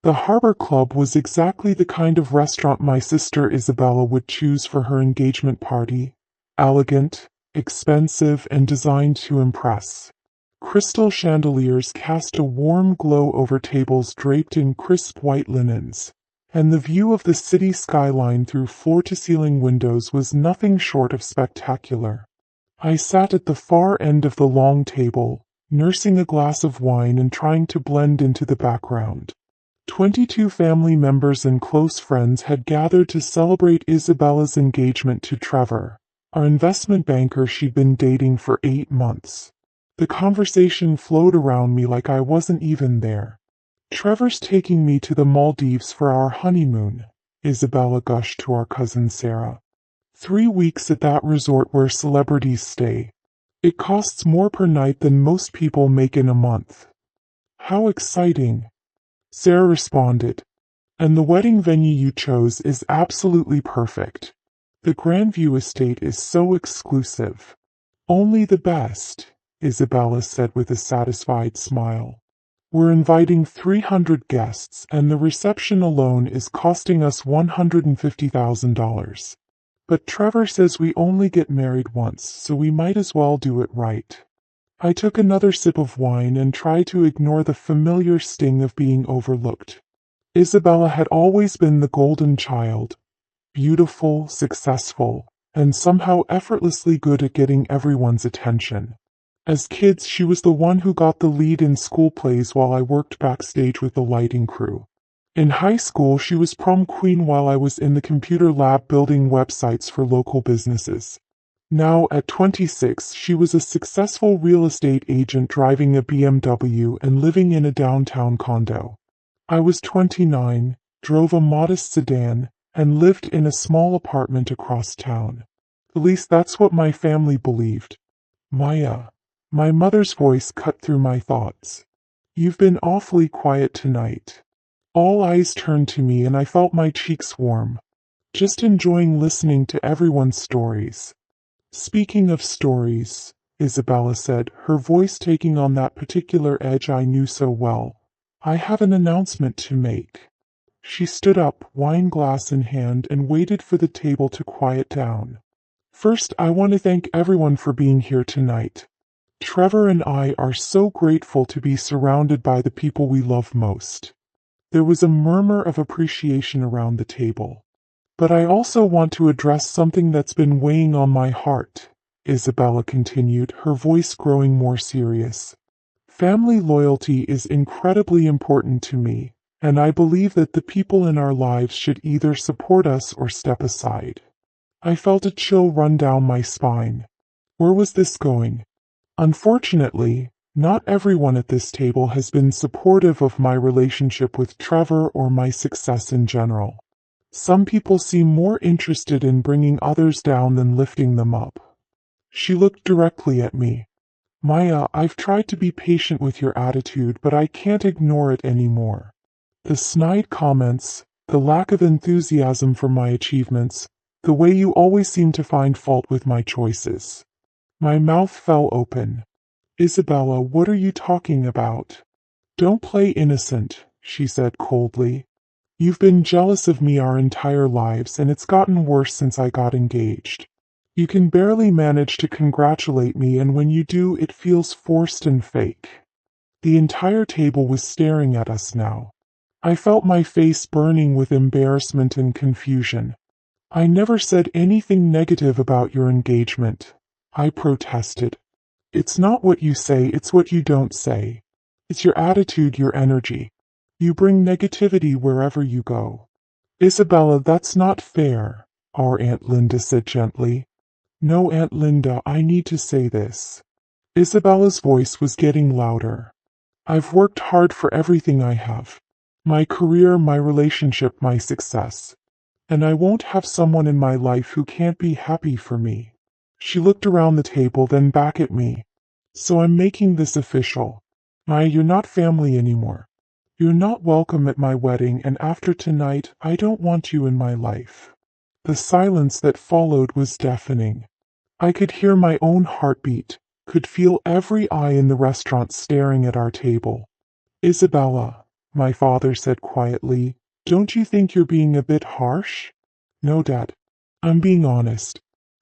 The Harbor Club was exactly the kind of restaurant my sister Isabella would choose for her engagement party. Elegant, expensive, and designed to impress. Crystal chandeliers cast a warm glow over tables draped in crisp white linens, and the view of the city skyline through floor-to-ceiling windows was nothing short of spectacular. I sat at the far end of the long table, nursing a glass of wine and trying to blend into the background. 22 family members and close friends had gathered to celebrate Isabella's engagement to Trevor, our investment banker she'd been dating for 8 months. The conversation flowed around me like I wasn't even there. "Trevor's taking me to the Maldives for our honeymoon," Isabella gushed to our cousin Sarah. 3 weeks at that resort where celebrities stay. It costs more per night than most people make in a month. "How exciting," Sarah responded. "And the wedding venue you chose is absolutely perfect. The Grandview estate is so exclusive. Only the best," Isabella said with a satisfied smile. "We're inviting 300 guests, and the reception alone is costing us $150,000. But Trevor says we only get married once, so we might as well do it right." I took another sip of wine and tried to ignore the familiar sting of being overlooked. Isabella had always been the golden child, beautiful, successful, and somehow effortlessly good at getting everyone's attention. As kids, she was the one who got the lead in school plays while I worked backstage with the lighting crew. In high school, she was prom queen while I was in the computer lab building websites for local businesses. Now, at 26, she was a successful real estate agent driving a BMW and living in a downtown condo. I was 29, drove a modest sedan, and lived in a small apartment across town. At least that's what my family believed. "Maya," my mother's voice cut through my thoughts. "You've been awfully quiet tonight." All eyes turned to me and I felt my cheeks warm. Just enjoying listening to everyone's stories. "Speaking of stories," Isabella said, her voice taking on that particular edge I knew so well, "I have an announcement to make." She stood up, wine glass in hand, and waited for the table to quiet down. "First, I want to thank everyone for being here tonight. Trevor and I are so grateful to be surrounded by the people we love most." There was a murmur of appreciation around the table. "But I also want to address something that's been weighing on my heart," Isabella continued, her voice growing more serious. "Family loyalty is incredibly important to me, and I believe that the people in our lives should either support us or step aside." I felt a chill run down my spine. Where was this going? Unfortunately, not everyone at this table has been supportive of my relationship with Trevor or my success in general. Some people seem more interested in bringing others down than lifting them up. She looked directly at me. "Maya, I've tried to be patient with your attitude, but I can't ignore it anymore. The snide comments, the lack of enthusiasm for my achievements, the way you always seem to find fault with my choices." My mouth fell open. "Isabella, what are you talking about?" "Don't play innocent," she said coldly. "You've been jealous of me our entire lives, and it's gotten worse since I got engaged. You can barely manage to congratulate me, and when you do, it feels forced and fake." The entire table was staring at us now. I felt my face burning with embarrassment and confusion. "I never said anything negative about your engagement," I protested. "It's not what you say, it's what you don't say. It's your attitude, your energy. You bring negativity wherever you go." "Isabella, that's not fair," our Aunt Linda said gently. "No, Aunt Linda, I need to say this." Isabella's voice was getting louder. "I've worked hard for everything I have. My career, my relationship, my success. And I won't have someone in my life who can't be happy for me." She looked around the table, then back at me. "So I'm making this official. Maya, you're not family anymore. You're not welcome at my wedding, and after tonight, I don't want you in my life." The silence that followed was deafening. I could hear my own heartbeat, could feel every eye in the restaurant staring at our table. "Isabella," my father said quietly. Don't you think you're being a bit harsh? No, Dad. I'm being honest.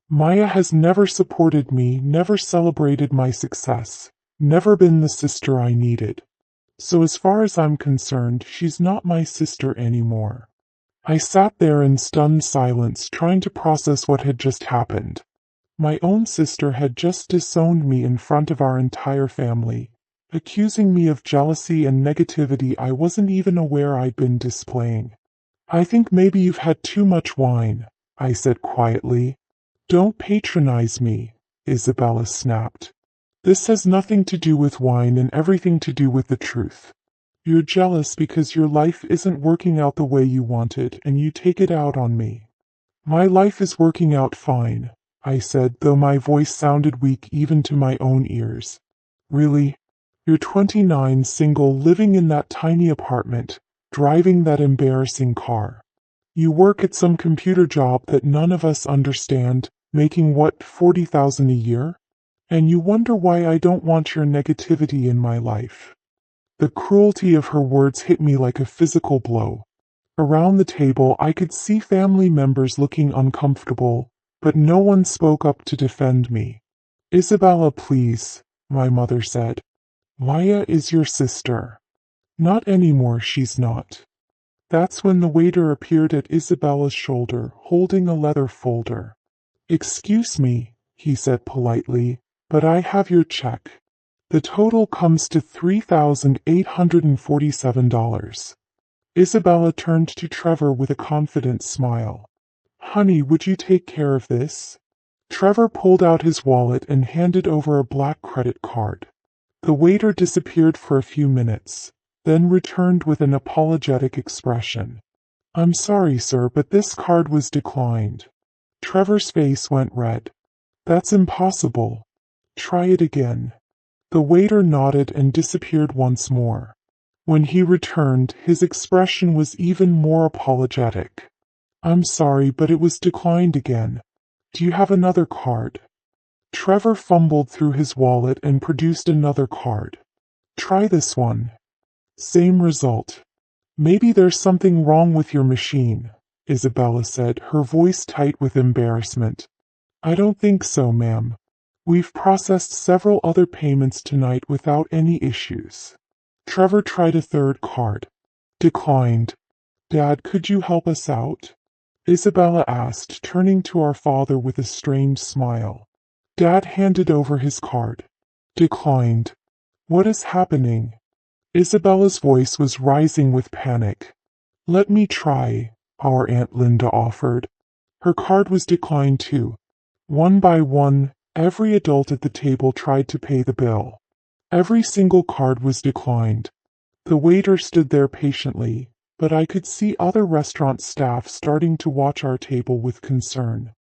Maya has never supported me, never celebrated my success, never been the sister I needed. So as far as I'm concerned, she's not my sister anymore. I sat there in stunned silence, trying to process what had just happened. My own sister had just disowned me in front of our entire family, accusing me of jealousy and negativity I wasn't even aware I'd been displaying. I think maybe you've had too much wine, I said quietly. Don't patronize me, Isabella snapped. This has nothing to do with wine and everything to do with the truth. You're jealous because your life isn't working out the way you wanted, and you take it out on me. My life is working out fine, I said, though my voice sounded weak even to my own ears. Really? You're 29, single, living in that tiny apartment, driving that embarrassing car. You work at some computer job that none of us understand, making what, 40,000 a year? And you wonder why I don't want your negativity in my life. The cruelty of her words hit me like a physical blow. Around the table, I could see family members looking uncomfortable, but no one spoke up to defend me. Isabella, please, my mother said. Maya is your sister. Not anymore, she's not. That's when the waiter appeared at Isabella's shoulder, holding a leather folder. Excuse me, he said politely, but I have your check. The total comes to $3,847. Isabella turned to Trevor with a confident smile. Honey, would you take care of this? Trevor pulled out his wallet and handed over a black credit card. The waiter disappeared for a few minutes, then returned with an apologetic expression. I'm sorry, sir, but this card was declined. Trevor's face went red. That's impossible. Try it again. The waiter nodded and disappeared once more. When he returned, his expression was even more apologetic. I'm sorry, but it was declined again. Do you have another card? Trevor fumbled through his wallet and produced another card. Try this one. Same result. Maybe there's something wrong with your machine, Isabella said, her voice tight with embarrassment. I don't think so, ma'am. We've processed several other payments tonight without any issues. Trevor tried a third card. Declined. Dad, could you help us out? Isabella asked, turning to our father with a strained smile. Dad handed over his card. Declined. What is happening? Isabella's voice was rising with panic. Let me try, our Aunt Linda offered. Her card was declined too. One by one, every adult at the table tried to pay the bill. Every single card was declined. The waiter stood there patiently, but I could see other restaurant staff starting to watch our table with concern.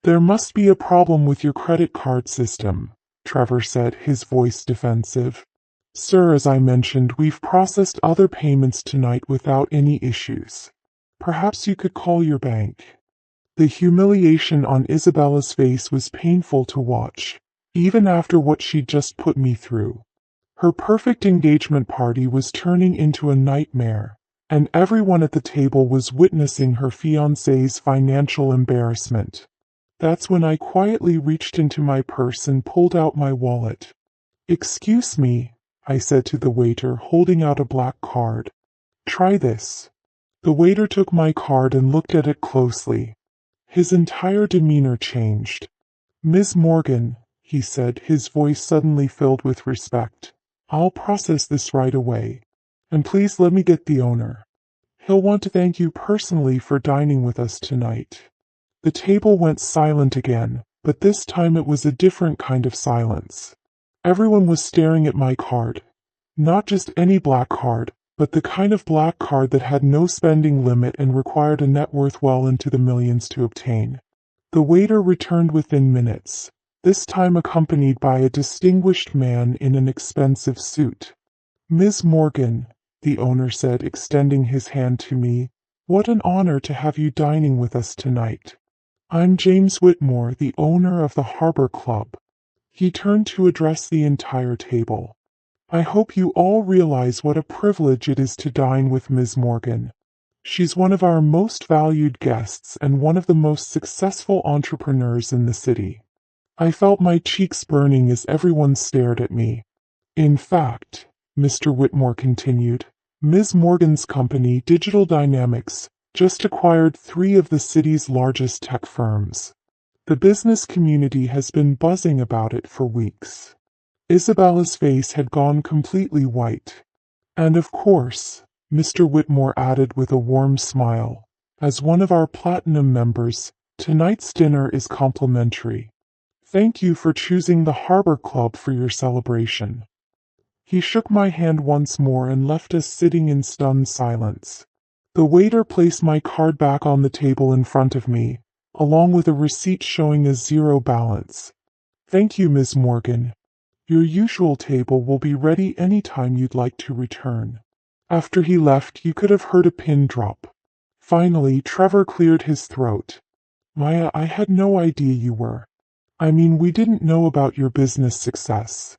There must be a problem with your credit card system, Trevor said, his voice defensive. Sir, as I mentioned, we've processed other payments tonight without any issues. Perhaps you could call your bank. The humiliation on Isabella's face was painful to watch, even after what she'd just put me through. Her perfect engagement party was turning into a nightmare, and everyone at the table was witnessing her fiancé's financial embarrassment. That's when I quietly reached into my purse and pulled out my wallet. Excuse me, I said to the waiter, holding out a black card. Try this. The waiter took my card and looked at it closely. His entire demeanor changed. Ms. Morgan, he said, his voice suddenly filled with respect. I'll process this right away. And please let me get the owner. He'll want to thank you personally for dining with us tonight. The table went silent again, but this time it was a different kind of silence. Everyone was staring at my card. Not just any black card, but the kind of black card that had no spending limit and required a net worth well into the millions to obtain. The waiter returned within minutes, this time accompanied by a distinguished man in an expensive suit. Ms. Morgan, the owner said, extending his hand to me, what an honor to have you dining with us tonight. I'm James Whitmore, the owner of the Harbor Club. He turned to address the entire table. I hope you all realize what a privilege it is to dine with Ms. Morgan. She's one of our most valued guests and one of the most successful entrepreneurs in the city. I felt my cheeks burning as everyone stared at me. In fact, Mr. Whitmore continued, Ms. Morgan's company, Digital Dynamics, just acquired 3 of the city's largest tech firms. The business community has been buzzing about it for weeks. Isabella's face had gone completely white. And of course, Mr. Whitmore added with a warm smile, as one of our platinum members, tonight's dinner is complimentary. Thank you for choosing the Harbor Club for your celebration. He shook my hand once more and left us sitting in stunned silence. The waiter placed my card back on the table in front of me, along with a receipt showing a 0 balance. Thank you, Ms. Morgan. Your usual table will be ready any time you'd like to return. After he left, you could have heard a pin drop. Finally, Trevor cleared his throat. Maya, I had no idea you were. I mean, we didn't know about your business success.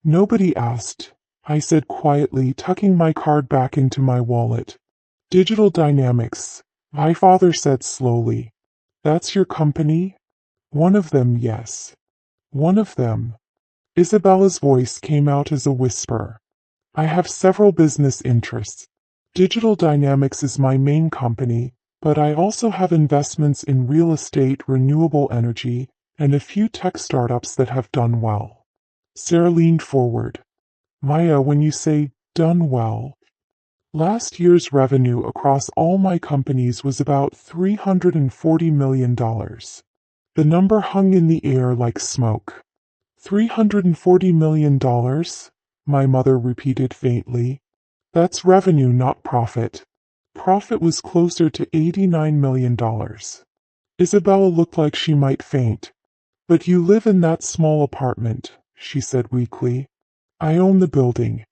Nobody asked, I said quietly, tucking my card back into my wallet. Digital Dynamics, my father said slowly. That's your company? One of them, yes. One of them. Isabella's voice came out as a whisper. I have several business interests. Digital Dynamics is my main company, but I also have investments in real estate, renewable energy, and a few tech startups that have done well. Sarah leaned forward. Maya, when you say done well, last year's revenue across all my companies was about $340 million. The number hung in the air like smoke. $340 million? My mother repeated faintly. That's revenue, not profit. Profit was closer to $89 million. Isabella looked like she might faint. But you live in that small apartment, she said weakly. I own the building.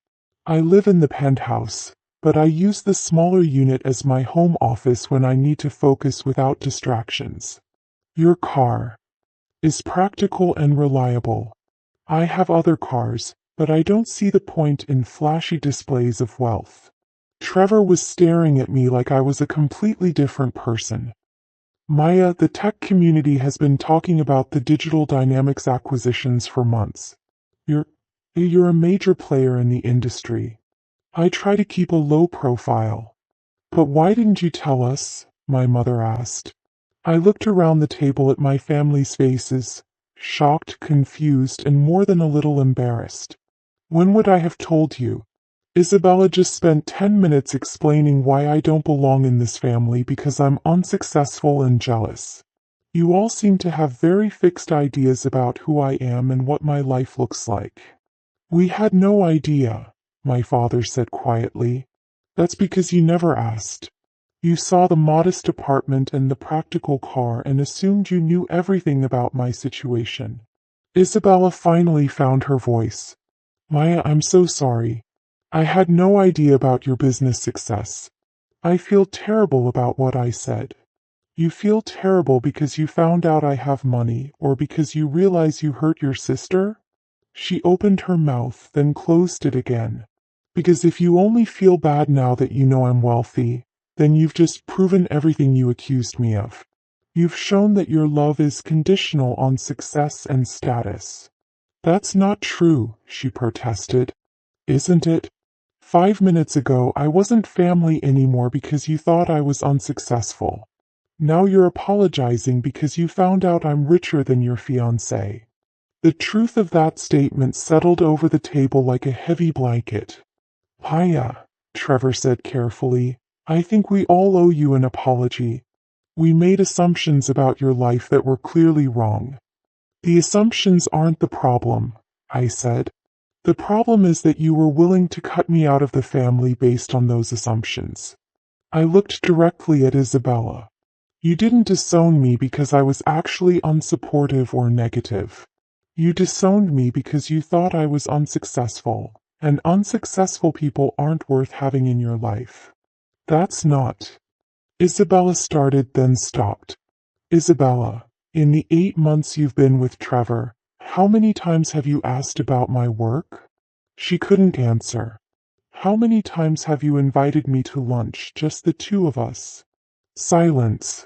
I live in the penthouse, but I use the smaller unit as my home office when I need to focus without distractions. Your car is practical and reliable. I have other cars, but I don't see the point in flashy displays of wealth. Trevor was staring at me like I was a completely different person. Maya, the tech community has been talking about the Digital Dynamics acquisitions for months. You're a major player in the industry. I try to keep a low profile. But why didn't you tell us? My mother asked. I looked around the table at my family's faces, shocked, confused, and more than a little embarrassed. When would I have told you? Isabella just spent 10 minutes explaining why I don't belong in this family because I'm unsuccessful and jealous. You all seem to have very fixed ideas about who I am and what my life looks like. We had no idea, my father said quietly. That's because you never asked. You saw the modest apartment and the practical car and assumed you knew everything about my situation. Isabella finally found her voice. Maya, I'm so sorry. I had no idea about your business success. I feel terrible about what I said. You feel terrible because you found out I have money, or because you realize you hurt your sister? She opened her mouth, then closed it again. Because if you only feel bad now that you know I'm wealthy, then you've just proven everything you accused me of. You've shown that your love is conditional on success and status. That's not true, she protested. Isn't it? 5 minutes ago, I wasn't family anymore because you thought I was unsuccessful. Now you're apologizing because you found out I'm richer than your fiancé. The truth of that statement settled over the table like a heavy blanket. Maya, Trevor said carefully, I think we all owe you an apology. We made assumptions about your life that were clearly wrong. The assumptions aren't the problem, I said. The problem is that you were willing to cut me out of the family based on those assumptions. I looked directly at Isabella. You didn't disown me because I was actually unsupportive or negative. You disowned me because you thought I was unsuccessful, and unsuccessful people aren't worth having in your life. That's not. Isabella started, then stopped. Isabella, in the 8 months you've been with Trevor, how many times have you asked about my work? She couldn't answer. How many times have you invited me to lunch, just the two of us? Silence.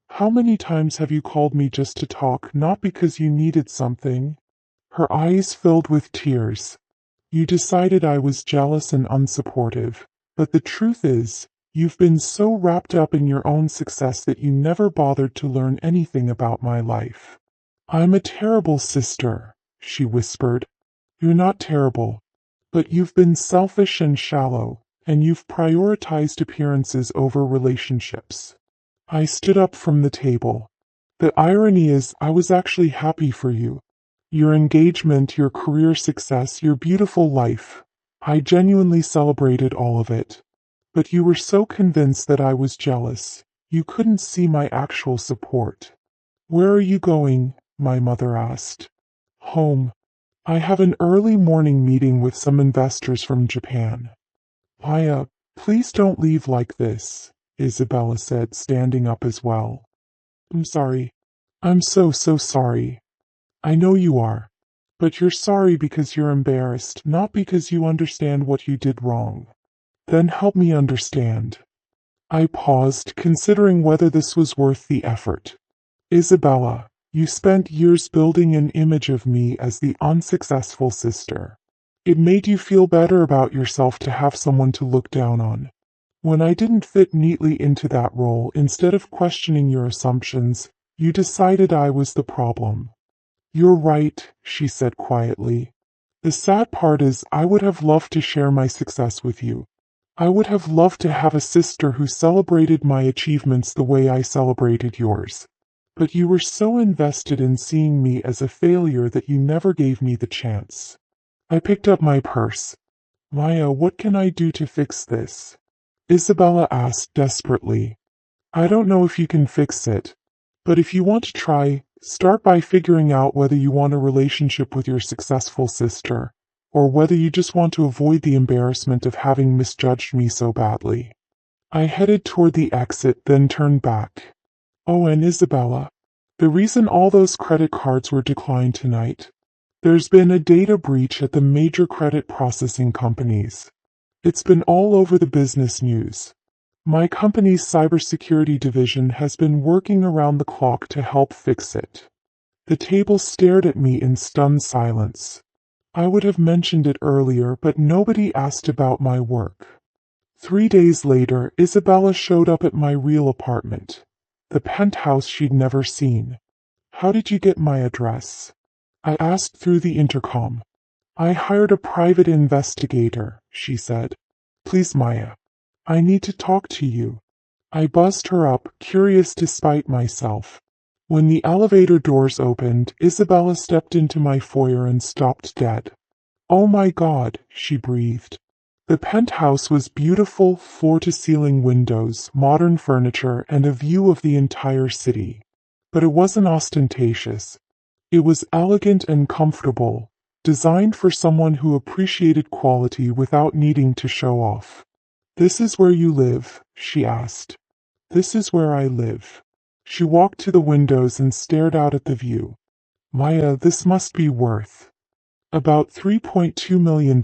How many times have you called me just to talk, not because you needed something? Her eyes filled with tears. You decided I was jealous and unsupportive, but the truth is, you've been so wrapped up in your own success that you never bothered to learn anything about my life. I'm a terrible sister, she whispered. You're not terrible, but you've been selfish and shallow, and you've prioritized appearances over relationships. I stood up from the table. The irony is, I was actually happy for you. Your engagement, your career success, your beautiful life. I genuinely celebrated all of it. But you were so convinced that I was jealous. You couldn't see my actual support. Where are you going? My mother asked. Home. I have an early morning meeting with some investors from Japan. Maya, please don't leave like this, Isabella said, standing up as well. I'm sorry. I'm so sorry. I know you are. But you're sorry because you're embarrassed, not because you understand what you did wrong. Then help me understand. I paused, considering whether this was worth the effort. Isabella, you spent years building an image of me as the unsuccessful sister. It made you feel better about yourself to have someone to look down on. When I didn't fit neatly into that role, instead of questioning your assumptions, you decided I was the problem. You're right, she said quietly. The sad part is, I would have loved to share my success with you. I would have loved to have a sister who celebrated my achievements the way I celebrated yours. But you were so invested in seeing me as a failure that you never gave me the chance. I picked up my purse. Maya, what can I do to fix this? Isabella asked desperately. I don't know if you can fix it. But if you want to try, start by figuring out whether you want a relationship with your successful sister, or whether you just want to avoid the embarrassment of having misjudged me so badly. I headed toward the exit, then turned back. Oh, and Isabella, the reason all those credit cards were declined tonight. There's been a data breach at the major credit processing companies. It's been all over the business news. My company's cybersecurity division has been working around the clock to help fix it. The table stared at me in stunned silence. I would have mentioned it earlier, but nobody asked about my work. 3 days later, Isabella showed up at my real apartment. The penthouse she'd never seen. How did you get my address? I asked through the intercom. I hired a private investigator, she said. Please, Maya. I need to talk to you. I buzzed her up, curious despite myself. When the elevator doors opened, Isabella stepped into my foyer and stopped dead. Oh my God, she breathed. The penthouse was beautiful, floor-to-ceiling windows, modern furniture, and a view of the entire city. But it wasn't ostentatious. It was elegant and comfortable, designed for someone who appreciated quality without needing to show off. This is where you live? She asked. This is where I live. She walked to the windows and stared out at the view. Maya, this must be worth about $3.2 million.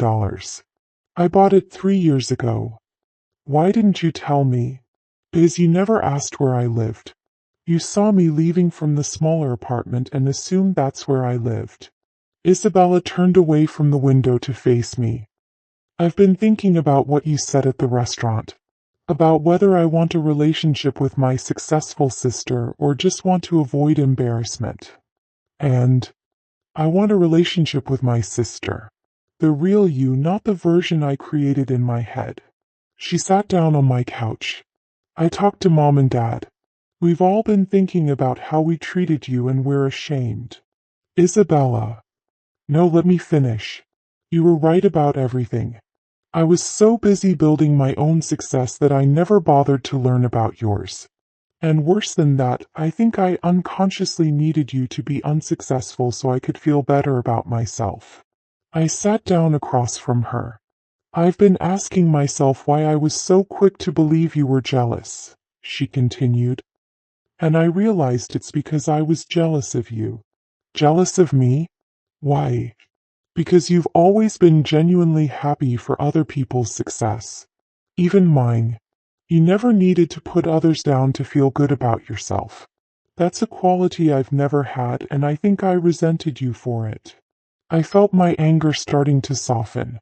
I bought it 3 years ago. Why didn't you tell me? Because you never asked where I lived. You saw me leaving from the smaller apartment and assumed that's where I lived. Isabella turned away from the window to face me. I've been thinking about what you said at the restaurant. About whether I want a relationship with my successful sister or just want to avoid embarrassment. And I want a relationship with my sister. The real you, not the version I created in my head. She sat down on my couch. I talked to Mom and Dad. We've all been thinking about how we treated you and we're ashamed. Isabella. No, let me finish. You were right about everything. I was so busy building my own success that I never bothered to learn about yours. And worse than that, I think I unconsciously needed you to be unsuccessful so I could feel better about myself. I sat down across from her. I've been asking myself why I was so quick to believe you were jealous, she continued. And I realized it's because I was jealous of you. Jealous of me? Why? Because you've always been genuinely happy for other people's success. Even mine. You never needed to put others down to feel good about yourself. That's a quality I've never had, and I think I resented you for it. I felt my anger starting to soften.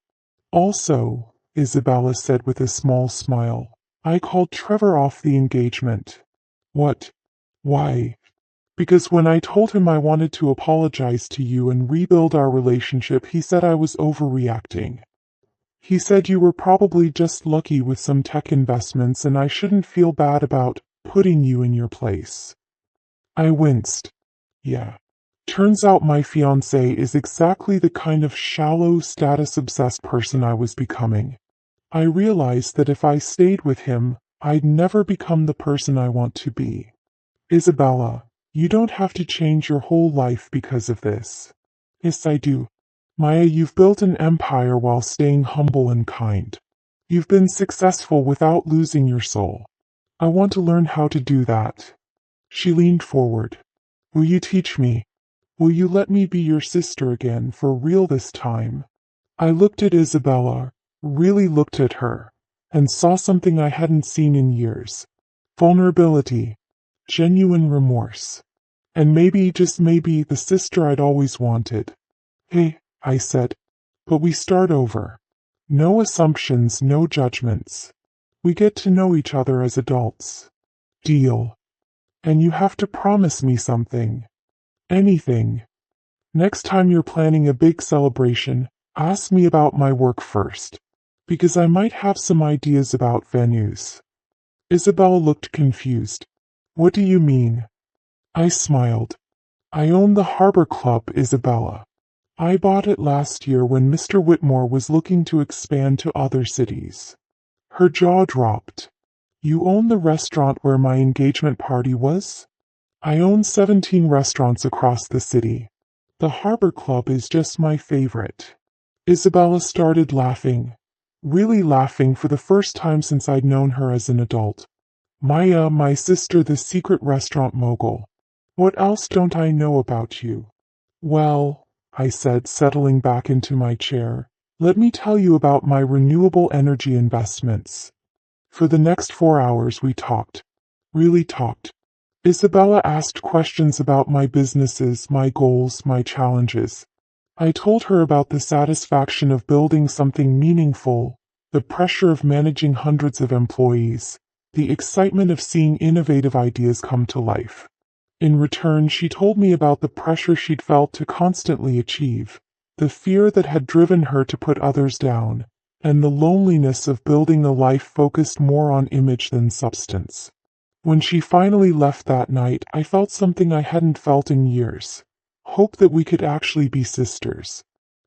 Also, Isabella said with a small smile, I called Trevor off the engagement. What? Why? Because when I told him I wanted to apologize to you and rebuild our relationship, he said I was overreacting. He said you were probably just lucky with some tech investments and I shouldn't feel bad about putting you in your place. I winced. Yeah. Turns out my fiancé is exactly the kind of shallow, status-obsessed person I was becoming. I realized that if I stayed with him, I'd never become the person I want to be. Isabella, you don't have to change your whole life because of this. Yes, I do. Maya, you've built an empire while staying humble and kind. You've been successful without losing your soul. I want to learn how to do that. She leaned forward. Will you teach me? Will you let me be your sister again, for real this time? I looked at Isabella, really looked at her, and saw something I hadn't seen in years. Vulnerability. Genuine remorse. And maybe, just maybe, the sister I'd always wanted. Hey, I said. But we start over. No assumptions, no judgments. We get to know each other as adults. Deal. And you have to promise me something. Anything. Next time you're planning a big celebration, ask me about my work first. Because I might have some ideas about venues. Isabella looked confused. What do you mean? I smiled. I own the Harbor Club, Isabella. I bought it last year when Mr. Whitmore was looking to expand to other cities. Her jaw dropped. You own the restaurant where my engagement party was? I own 17 restaurants across the city. The Harbor Club is just my favorite. Isabella started laughing. Really laughing for the first time since I'd known her as an adult. Maya, my sister, the secret restaurant mogul. What else don't I know about you? Well, I said, settling back into my chair, let me tell you about my renewable energy investments. For the next 4 hours we talked. Really talked. Isabella asked questions about my businesses, my goals, my challenges. I told her about the satisfaction of building something meaningful, the pressure of managing hundreds of employees, the excitement of seeing innovative ideas come to life. In return, she told me about the pressure she'd felt to constantly achieve, the fear that had driven her to put others down, and the loneliness of building a life focused more on image than substance. When she finally left that night, I felt something I hadn't felt in years. Hope that we could actually be sisters.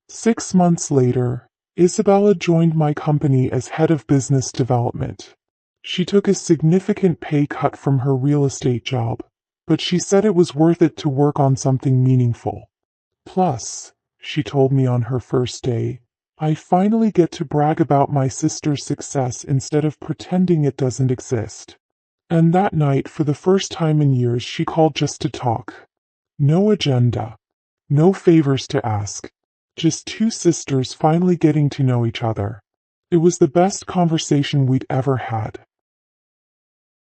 6 months later, Isabella joined my company as head of business development. She took a significant pay cut from her real estate job, but she said it was worth it to work on something meaningful. Plus, she told me on her first day, I finally get to brag about my sister's success instead of pretending it doesn't exist. And that night, for the first time in years, she called just to talk. No agenda. No favors to ask. Just two sisters finally getting to know each other. It was the best conversation we'd ever had.